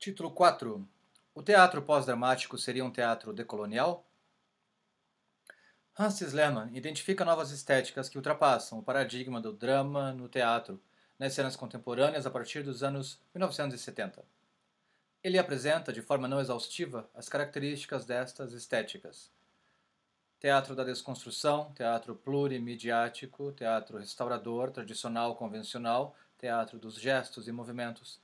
Título 4. O teatro pós-dramático seria um teatro decolonial? Francis Lehmann identifica novas estéticas que ultrapassam o paradigma do drama no teatro, nas cenas contemporâneas a partir dos anos 1970. Ele apresenta, de forma não exaustiva, as características destas estéticas. Teatro da desconstrução, teatro plurimediático, teatro restaurador, tradicional, convencional, teatro dos gestos e movimentos,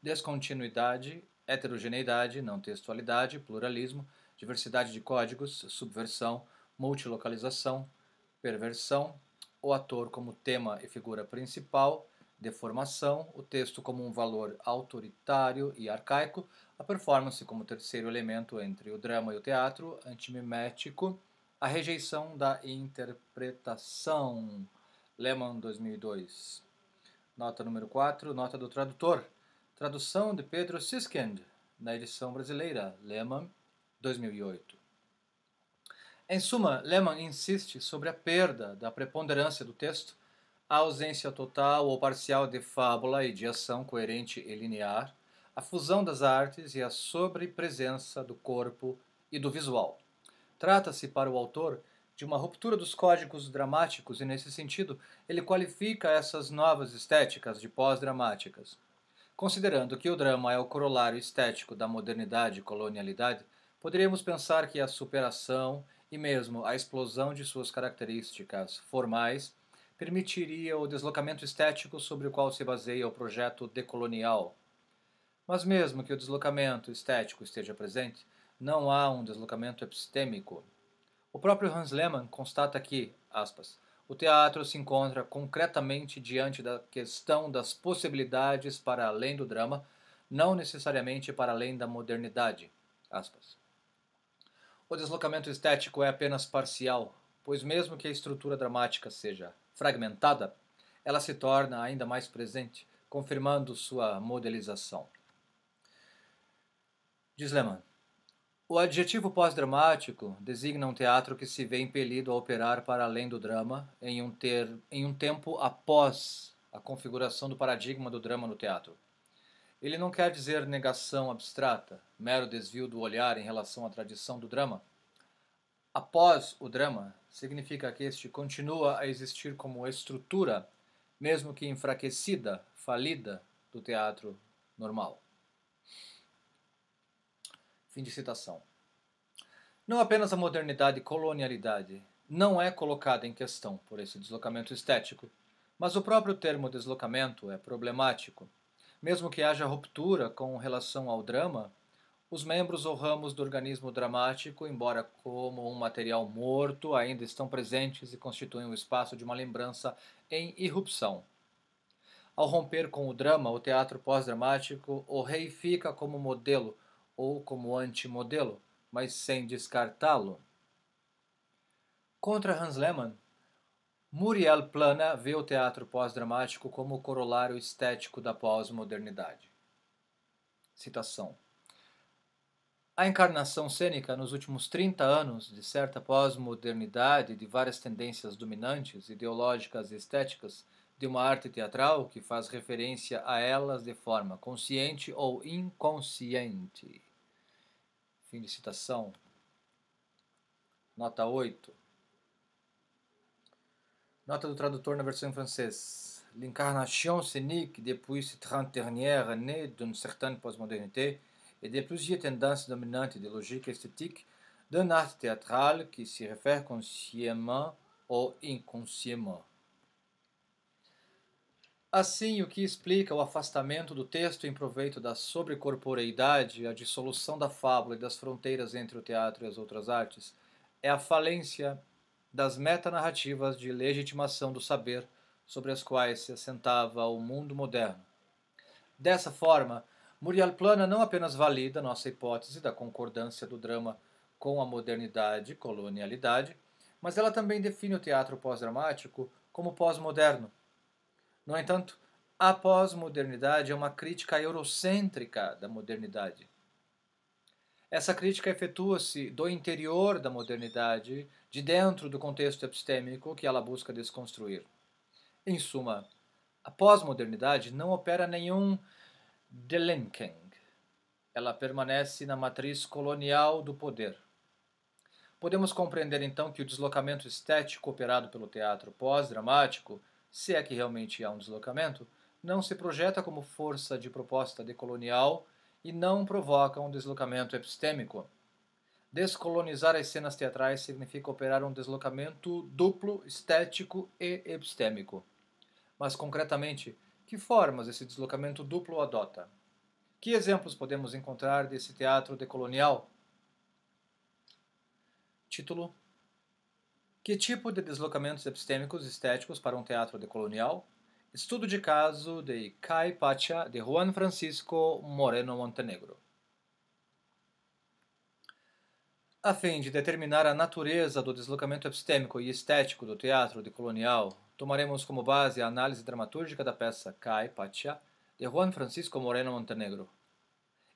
descontinuidade, heterogeneidade, não textualidade, pluralismo, diversidade de códigos, subversão, multilocalização, perversão, o ator como tema e figura principal, deformação, o texto como um valor autoritário e arcaico, a performance como terceiro elemento entre o drama e o teatro, antimimético, a rejeição da interpretação. Lehmann, 2002. Nota número 4, nota do tradutor. Tradução de Pedro Siskind, na edição brasileira, Lehmann, 2008. Em suma, Lehmann insiste sobre a perda da preponderância do texto, a ausência total ou parcial de fábula e de ação coerente e linear, a fusão das artes e a sobrepresença do corpo e do visual. Trata-se, para o autor, de uma ruptura dos códigos dramáticos e, nesse sentido, ele qualifica essas novas estéticas de pós-dramáticas. Considerando que o drama é o corolário estético da modernidade e colonialidade, poderíamos pensar que a superação e mesmo a explosão de suas características formais permitiria o deslocamento estético sobre o qual se baseia o projeto decolonial. Mas mesmo que o deslocamento estético esteja presente, não há um deslocamento epistêmico. O próprio Hans Lehmann constata que, aspas, o teatro se encontra concretamente diante da questão das possibilidades para além do drama, não necessariamente para além da modernidade, aspas. O deslocamento estético é apenas parcial, pois mesmo que a estrutura dramática seja fragmentada, ela se torna ainda mais presente, confirmando sua modelização. Diz Lehmann, o adjetivo pós-dramático designa um teatro que se vê impelido a operar para além do drama em um tempo após a configuração do paradigma do drama no teatro. Ele não quer dizer negação abstrata, mero desvio do olhar em relação à tradição do drama. Após o drama, significa que este continua a existir como estrutura, mesmo que enfraquecida, falida, do teatro normal. Fim de citação. Não apenas a modernidade e colonialidade não é colocada em questão por esse deslocamento estético, mas o próprio termo deslocamento é problemático. Mesmo que haja ruptura com relação ao drama, os membros ou ramos do organismo dramático, embora como um material morto, ainda estão presentes e constituem o espaço de uma lembrança em irrupção. Ao romper com o drama, o teatro pós-dramático o reifica como modelo ou como antimodelo, mas sem descartá-lo. Contra Hans Lehmann, Muriel Plana vê o teatro pós-dramático como o corolário estético da pós-modernidade. Citação. A encarnação cênica nos últimos 30 anos de certa pós-modernidade e de várias tendências dominantes, ideológicas e estéticas de uma arte teatral que faz referência a elas de forma consciente ou inconsciente. Fim de citação. Nota 8. Nota do tradutor na versão em francês. L'incarnation scénique depuis ces 30 dernières années d'une certaine postmodernité et de plusieurs tendances dominantes idéologiques et esthétiques d'un art théâtral qui s'y réfère consciemment ou inconsciemment. Assim, o que explica o afastamento do texto em proveito da sobrecorporeidade, a dissolução da fábula e das fronteiras entre o teatro e as outras artes, é a falência das metanarrativas de legitimação do saber sobre as quais se assentava o mundo moderno. Dessa forma, Muriel Plana não apenas valida nossa hipótese da concordância do drama com a modernidade e colonialidade, mas ela também define o teatro pós-dramático como pós-moderno. No entanto, a pós-modernidade é uma crítica eurocêntrica da modernidade. Essa crítica efetua-se do interior da modernidade, de dentro do contexto epistêmico que ela busca desconstruir. Em suma, a pós-modernidade não opera nenhum delinking, Ela permanece na matriz colonial do poder. Podemos compreender então que o deslocamento estético operado pelo teatro pós-dramático, se é que realmente há um deslocamento, não se projeta como força de proposta decolonial e não provoca um deslocamento epistêmico. Descolonizar as cenas teatrais significa operar um deslocamento duplo, estético e epistêmico. Mas, concretamente, que formas esse deslocamento duplo adota? Que exemplos podemos encontrar desse teatro decolonial? Título: Que tipo de deslocamentos epistêmicos estéticos para um teatro decolonial? Estudo de caso de Cai Pacha, de Juan Francisco Moreno Montenegro. A fim de determinar a natureza do deslocamento epistêmico e estético do teatro decolonial, tomaremos como base a análise dramatúrgica da peça Cai Pacha, de Juan Francisco Moreno Montenegro.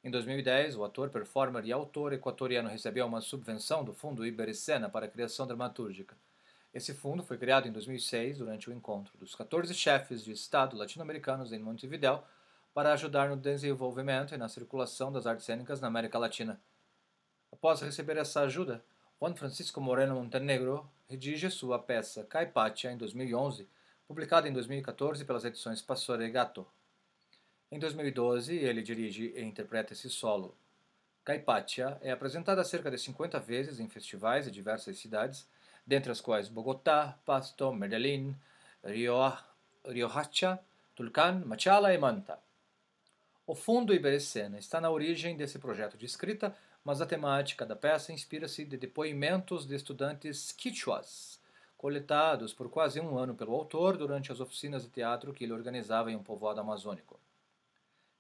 Em 2010, o ator, performer e autor equatoriano recebeu uma subvenção do Fundo Ibericena para a criação dramatúrgica. Esse fundo foi criado em 2006 durante o encontro dos 14 chefes de Estado latino-americanos em Montevideo para ajudar no desenvolvimento e na circulação das artes cênicas na América Latina. Após receber essa ajuda, Juan Francisco Moreno Montenegro redige sua peça Caipacha em 2011, publicada em 2014 pelas edições Passore Gato. Em 2012, ele dirige e interpreta esse solo. Caipacha é apresentada cerca de 50 vezes em festivais de diversas cidades, dentre as quais Bogotá, Pasto, Medellín, Riohacha, Tulcán, Machala e Manta. O Fundo Ibericena está na origem desse projeto de escrita, mas a temática da peça inspira-se de depoimentos de estudantes quichuas, coletados por quase um ano pelo autor durante as oficinas de teatro que ele organizava em um povoado amazônico.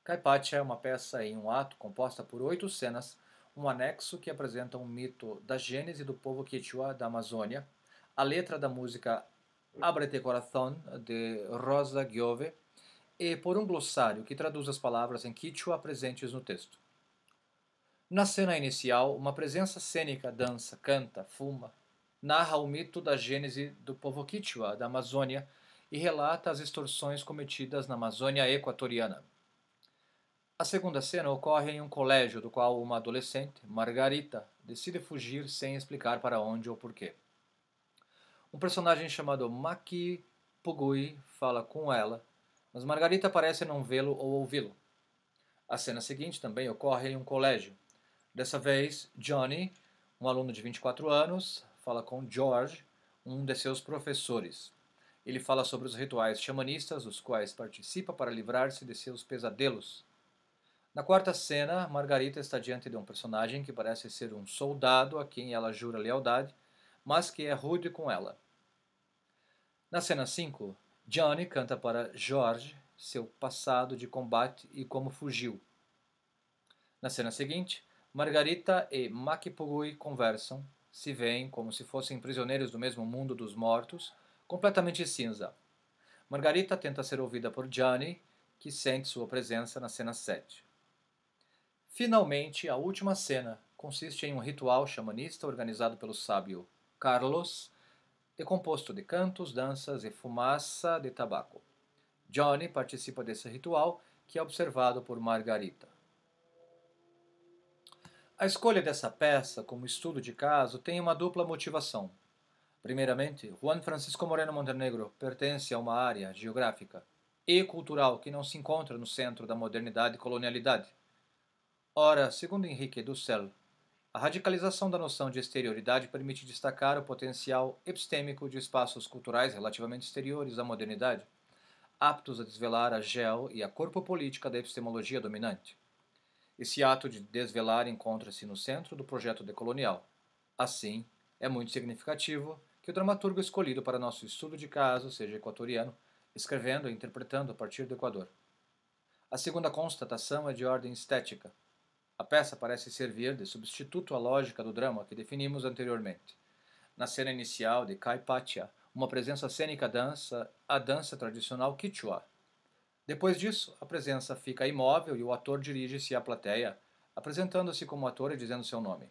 Caipacha é uma peça em um ato composta por 8 cenas, um anexo que apresenta um mito da gênese do povo quichua da Amazônia, a letra da música Ábrete Corazón, de Rosa Giove, e por um glossário que traduz as palavras em quichua presentes no texto. Na cena inicial, uma presença cênica dança, canta, fuma, narra o mito da gênese do povo quichua da Amazônia e relata as extorsões cometidas na Amazônia equatoriana. A segunda cena ocorre em um colégio do qual uma adolescente, Margarita, decide fugir sem explicar para onde ou porquê. Um personagem chamado Maki Pugui fala com ela, mas Margarita parece não vê-lo ou ouvi-lo. A cena seguinte também ocorre em um colégio. Dessa vez, Johnny, um aluno de 24 anos, fala com George, um de seus professores. Ele fala sobre os rituais xamanistas, dos quais participa para livrar-se de seus pesadelos. Na quarta cena, Margarita está diante de um personagem que parece ser um soldado a quem ela jura lealdade, mas que é rude com ela. Na cena 5, Johnny canta para George seu passado de combate e como fugiu. Na cena seguinte, Margarita e Makipugui conversam, se veem como se fossem prisioneiros do mesmo mundo dos mortos, completamente cinza. Margarita tenta ser ouvida por Johnny, que sente sua presença na cena 7. Finalmente, a última cena consiste em um ritual xamanista organizado pelo sábio Carlos, e composto de cantos, danças e fumaça de tabaco. Johnny participa desse ritual, que é observado por Margarita. A escolha dessa peça como estudo de caso tem uma dupla motivação. Primeiramente, Juan Francisco Moreno Montenegro pertence a uma área geográfica e cultural que não se encontra no centro da modernidade e colonialidade. Ora, segundo Henrique Dussel, a radicalização da noção de exterioridade permite destacar o potencial epistêmico de espaços culturais relativamente exteriores à modernidade, aptos a desvelar a geo e a corpopolítica da epistemologia dominante. Esse ato de desvelar encontra-se no centro do projeto decolonial. Assim, é muito significativo que o dramaturgo escolhido para nosso estudo de caso seja equatoriano, escrevendo e interpretando a partir do Equador. A segunda constatação é de ordem estética. A peça parece servir de substituto à lógica do drama que definimos anteriormente. Na cena inicial de Caipacha, uma presença cênica dança a dança tradicional quichua. Depois disso, a presença fica imóvel e o ator dirige-se à plateia, apresentando-se como ator e dizendo seu nome.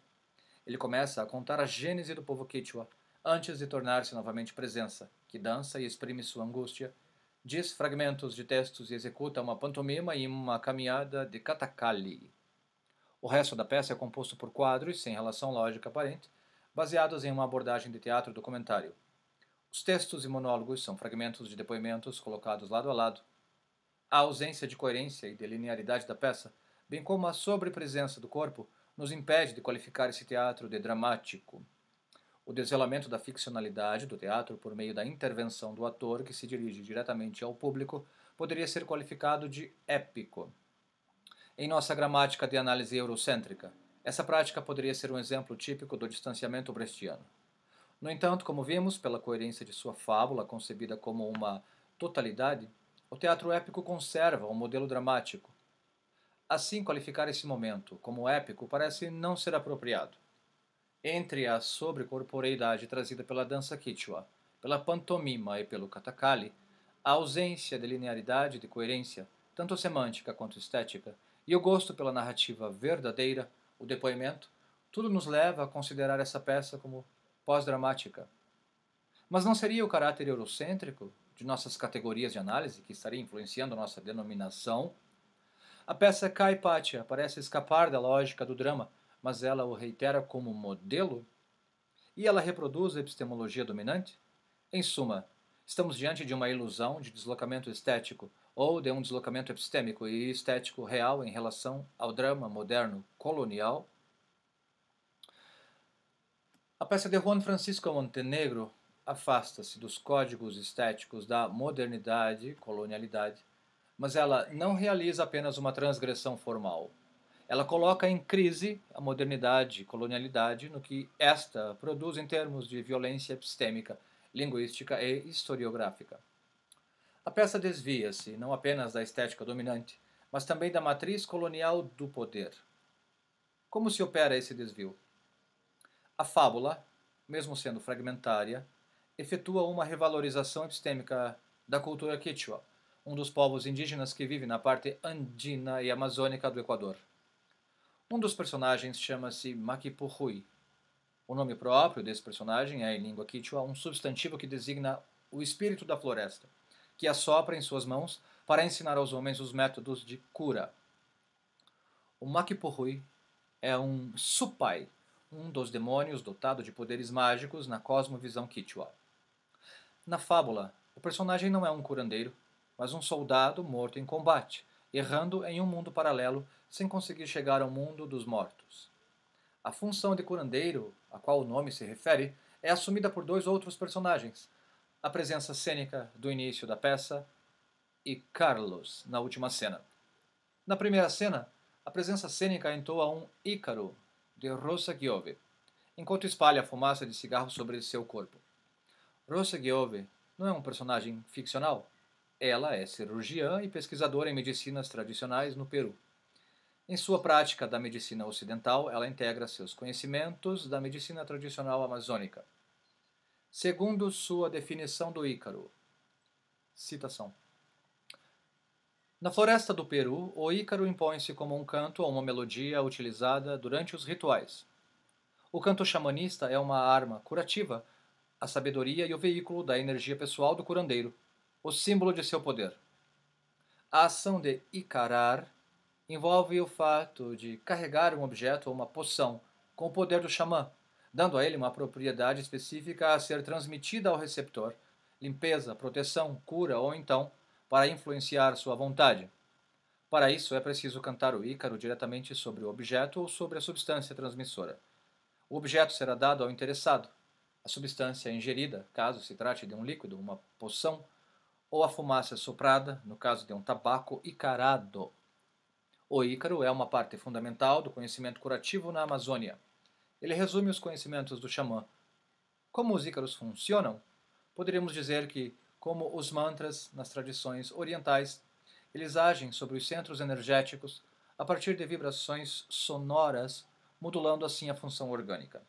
Ele começa a contar a gênese do povo quichua, antes de tornar-se novamente presença, que dança e exprime sua angústia, diz fragmentos de textos e executa uma pantomima e uma caminhada de katakali. O resto da peça é composto por quadros sem relação lógica aparente, baseados em uma abordagem de teatro documentário. Os textos e monólogos são fragmentos de depoimentos colocados lado a lado. A ausência de coerência e de linearidade da peça, bem como a sobrepresença do corpo, nos impede de qualificar esse teatro de dramático. O desvelamento da ficcionalidade do teatro por meio da intervenção do ator que se dirige diretamente ao público poderia ser qualificado de épico. Em nossa gramática de análise eurocêntrica, essa prática poderia ser um exemplo típico do distanciamento brechtiano. No entanto, como vimos, pela coerência de sua fábula concebida como uma totalidade, o teatro épico conserva um modelo dramático. Assim, qualificar esse momento como épico parece não ser apropriado. Entre a sobrecorporeidade trazida pela dança quichua, pela pantomima e pelo katakali, a ausência de linearidade e de coerência, tanto semântica quanto estética, e o gosto pela narrativa verdadeira, o depoimento, tudo nos leva a considerar essa peça como pós-dramática. Mas não seria o caráter eurocêntrico de nossas categorias de análise que estaria influenciando nossa denominação? A peça Caipatia parece escapar da lógica do drama, mas ela o reitera como modelo? E ela reproduz a epistemologia dominante? Em suma, estamos diante de uma ilusão de deslocamento estético ou de um deslocamento epistêmico e estético real em relação ao drama moderno colonial? A peça de Juan Francisco Montenegro afasta-se dos códigos estéticos da modernidade, colonialidade, mas ela não realiza apenas uma transgressão formal. Ela coloca em crise a modernidade e colonialidade no que esta produz em termos de violência epistêmica, linguística e historiográfica. A peça desvia-se não apenas da estética dominante, mas também da matriz colonial do poder. Como se opera esse desvio? A fábula, mesmo sendo fragmentária, efetua uma revalorização epistêmica da cultura quichua, um dos povos indígenas que vive na parte andina e amazônica do Equador. Um dos personagens chama-se Maquipuhui. O nome próprio desse personagem é, em língua quichua, um substantivo que designa o espírito da floresta, que assopra em suas mãos para ensinar aos homens os métodos de cura. O Maquipuhui é um supai, um dos demônios dotado de poderes mágicos na cosmovisão quichua. Na fábula, o personagem não é um curandeiro, mas um soldado morto em combate, errando em um mundo paralelo sem conseguir chegar ao mundo dos mortos. A função de curandeiro, a qual o nome se refere, é assumida por dois outros personagens, a presença cênica do início da peça e Carlos na última cena. Na primeira cena, a presença cênica entoa um Ícaro, de Rosa Giove, enquanto espalha a fumaça de cigarro sobre seu corpo. Rosa Giove não é um personagem ficcional. Ela é cirurgiã e pesquisadora em medicinas tradicionais no Peru. Em sua prática da medicina ocidental, ela integra seus conhecimentos da medicina tradicional amazônica. Segundo sua definição do Ícaro, citação: na floresta do Peru, o Ícaro impõe-se como um canto ou uma melodia utilizada durante os rituais. O canto xamanista é uma arma curativa, a sabedoria e o veículo da energia pessoal do curandeiro, o símbolo de seu poder. A ação de icarar envolve o fato de carregar um objeto ou uma poção com o poder do xamã, dando a ele uma propriedade específica a ser transmitida ao receptor, limpeza, proteção, cura ou então para influenciar sua vontade. Para isso é preciso cantar o Ícaro diretamente sobre o objeto ou sobre a substância transmissora. O objeto será dado ao interessado. A substância é ingerida, caso se trate de um líquido, uma poção, ou a fumaça soprada, no caso de um tabaco icarado. O Ícaro é uma parte fundamental do conhecimento curativo na Amazônia. Ele resume os conhecimentos do xamã. Como os Ícaros funcionam? Poderíamos dizer que, como os mantras nas tradições orientais, eles agem sobre os centros energéticos a partir de vibrações sonoras, modulando assim a função orgânica.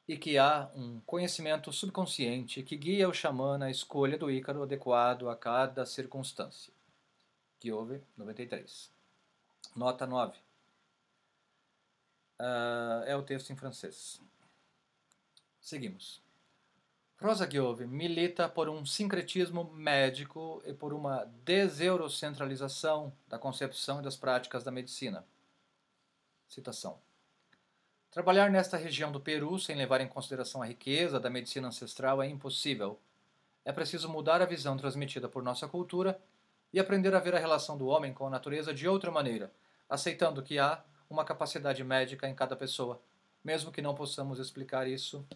E que há um conhecimento subconsciente que guia o xamã na escolha do Ícaro adequado a cada circunstância. Giove, 93. Nota 9. É o texto em francês. Seguimos. Rosa Giove milita por um sincretismo médico e por uma deseurocentralização da concepção e das práticas da medicina. Citação. Trabalhar nesta região do Peru sem levar em consideração a riqueza da medicina ancestral é impossível. É preciso mudar a visão transmitida por nossa cultura e aprender a ver a relação do homem com a natureza de outra maneira, aceitando que há uma capacidade médica em cada pessoa, mesmo que não possamos explicar isso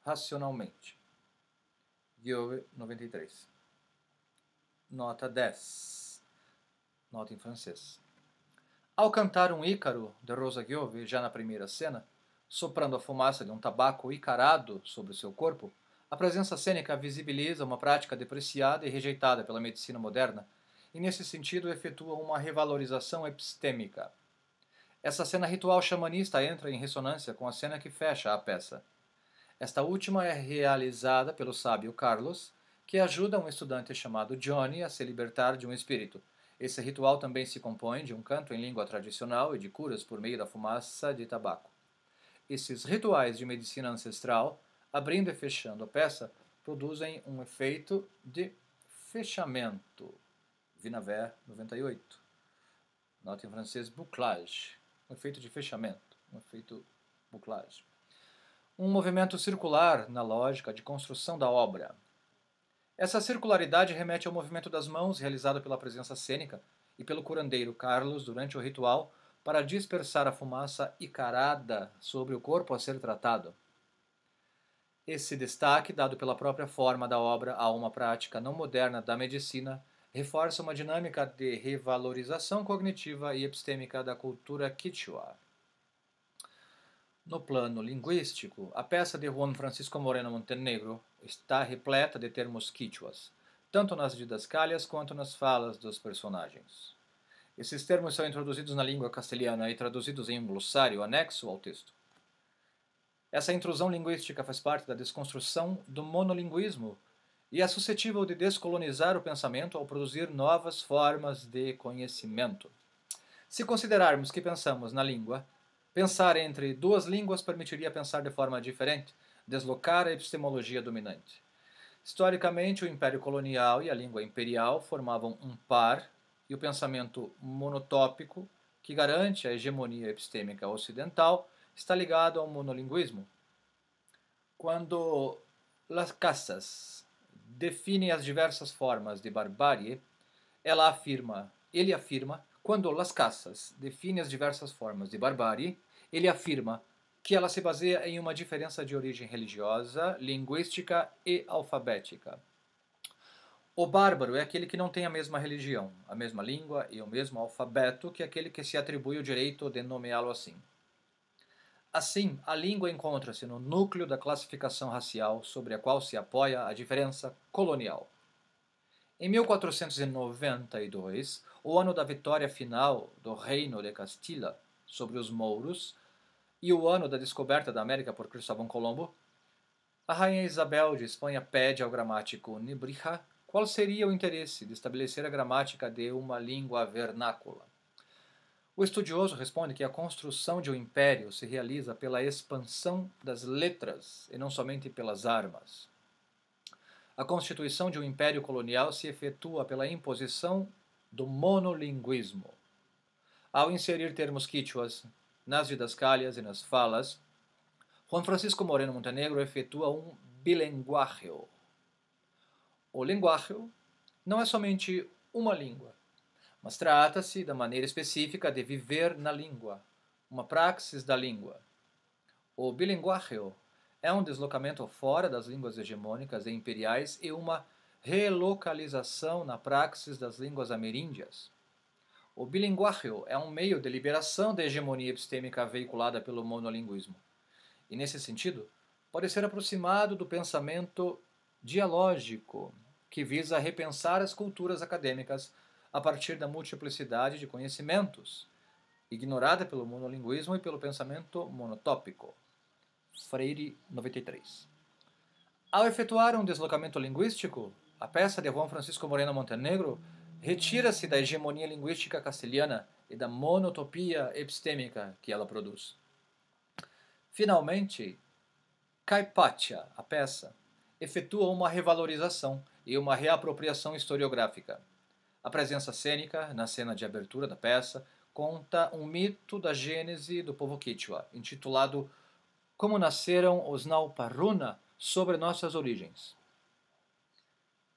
racionalmente. Guiove, 93. Nota 10. Nota em francês. Ao cantar um Ícaro, de Rosa Guiove, já na primeira cena, soprando a fumaça de um tabaco icarado sobre o seu corpo, a presença cênica visibiliza uma prática depreciada e rejeitada pela medicina moderna, e nesse sentido efetua uma revalorização epistêmica. Essa cena ritual xamanista entra em ressonância com a cena que fecha a peça. Esta última é realizada pelo sábio Carlos, que ajuda um estudante chamado Johnny a se libertar de um espírito. Esse ritual também se compõe de um canto em língua tradicional e de curas por meio da fumaça de tabaco. Esses rituais de medicina ancestral, abrindo e fechando a peça, produzem um efeito de fechamento. Vinaver, 98. Nota em francês, bouclage. Um efeito de fechamento. Um efeito bouclage. Um movimento circular na lógica de construção da obra. Essa circularidade remete ao movimento das mãos realizado pela presença cênica e pelo curandeiro Carlos durante o ritual para dispersar a fumaça icarada sobre o corpo a ser tratado. Esse destaque, dado pela própria forma da obra a uma prática não moderna da medicina, reforça uma dinâmica de revalorização cognitiva e epistêmica da cultura quichua. No plano linguístico, a peça de Juan Francisco Moreno Montenegro está repleta de termos quichuas, tanto nas didascálias quanto nas falas dos personagens. Esses termos são introduzidos na língua castelhana e traduzidos em um glossário anexo ao texto. Essa intrusão linguística faz parte da desconstrução do monolinguismo e é suscetível de descolonizar o pensamento ao produzir novas formas de conhecimento. Se considerarmos que pensamos na língua, pensar entre duas línguas permitiria pensar de forma diferente, deslocar a epistemologia dominante. Historicamente, o Império Colonial e a língua imperial formavam um par, e o pensamento monotópico, que garante a hegemonia epistêmica ocidental, está ligado ao monolinguismo. Quando Las Casas define as diversas formas de barbárie, ele afirma, quando Las Casas define as diversas formas de barbárie, ele afirma que ela se baseia em uma diferença de origem religiosa, linguística e alfabética. O bárbaro é aquele que não tem a mesma religião, a mesma língua e o mesmo alfabeto que aquele que se atribui o direito de nomeá-lo assim. Assim, a língua encontra-se no núcleo da classificação racial sobre a qual se apoia a diferença colonial. Em 1492, o ano da vitória final do Reino de Castilla sobre os mouros e o ano da descoberta da América por Cristóvão Colombo, a rainha Isabel de Espanha pede ao gramático Nebrija qual seria o interesse de estabelecer a gramática de uma língua vernácula. O estudioso responde que a construção de um império se realiza pela expansão das letras e não somente pelas armas. A constituição de um império colonial se efetua pela imposição do monolinguismo. Ao inserir termos quichuas nas didascálias e nas falas, Juan Francisco Moreno Montenegro efetua um bilinguagem. O linguagem não é somente uma língua, mas trata-se da maneira específica de viver na língua, uma praxis da língua. O bilinguagem é um deslocamento fora das línguas hegemônicas e imperiais e uma relocalização na praxis das línguas ameríndias. O bilinguagem é um meio de liberação da hegemonia epistêmica veiculada pelo monolinguismo. E, nesse sentido, pode ser aproximado do pensamento dialógico, que visa repensar as culturas acadêmicas a partir da multiplicidade de conhecimentos, ignorada pelo monolinguismo e pelo pensamento monotópico. Freire, 93. Ao efetuar um deslocamento linguístico, a peça de Juan Francisco Moreno Montenegro retira-se da hegemonia linguística castelhana e da monotopia epistêmica que ela produz. Finalmente, Caipacha, a peça, efetua uma revalorização e uma reapropriação historiográfica. A presença cênica, na cena de abertura da peça, conta um mito da gênese do povo Quichua, intitulado Como Nasceram os Nauparuna sobre Nossas Origens.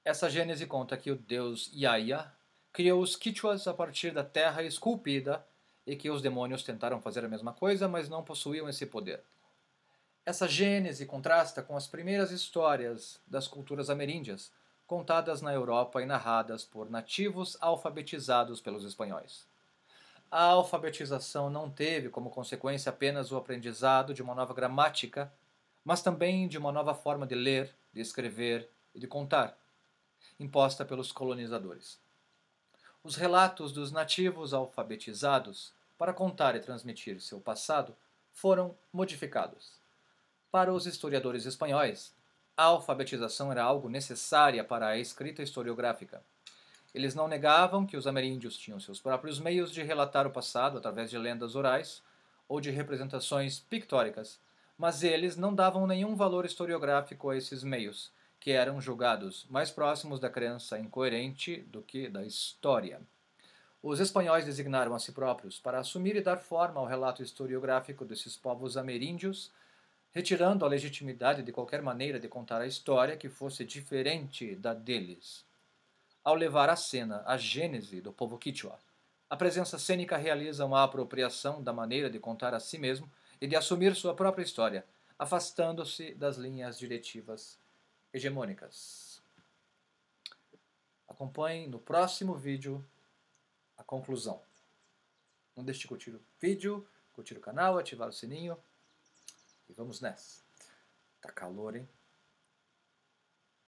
Essa gênese conta que o deus Yaya criou os Quichuas a partir da terra esculpida e que os demônios tentaram fazer a mesma coisa, mas não possuíam esse poder. Essa gênese contrasta com as primeiras histórias das culturas ameríndias, contadas na Europa e narradas por nativos alfabetizados pelos espanhóis. A alfabetização não teve como consequência apenas o aprendizado de uma nova gramática, mas também de uma nova forma de ler, de escrever e de contar, imposta pelos colonizadores. Os relatos dos nativos alfabetizados, para contar e transmitir seu passado, foram modificados. Para os historiadores espanhóis, a alfabetização era algo necessária para a escrita historiográfica. Eles não negavam que os ameríndios tinham seus próprios meios de relatar o passado através de lendas orais ou de representações pictóricas, mas eles não davam nenhum valor historiográfico a esses meios, que eram julgados mais próximos da crença incoerente do que da história. Os espanhóis designaram a si próprios para assumir e dar forma ao relato historiográfico desses povos ameríndios, retirando a legitimidade de qualquer maneira de contar a história que fosse diferente da deles. Ao levar à cena a gênese do povo Quichua, a presença cênica realiza uma apropriação da maneira de contar a si mesmo e de assumir sua própria história, afastando-se das linhas diretivas hegemônicas. Acompanhe no próximo vídeo a conclusão. Não deixe de curtir o vídeo, curtir o canal, ativar o sininho. E vamos nessa. Tá calor, hein?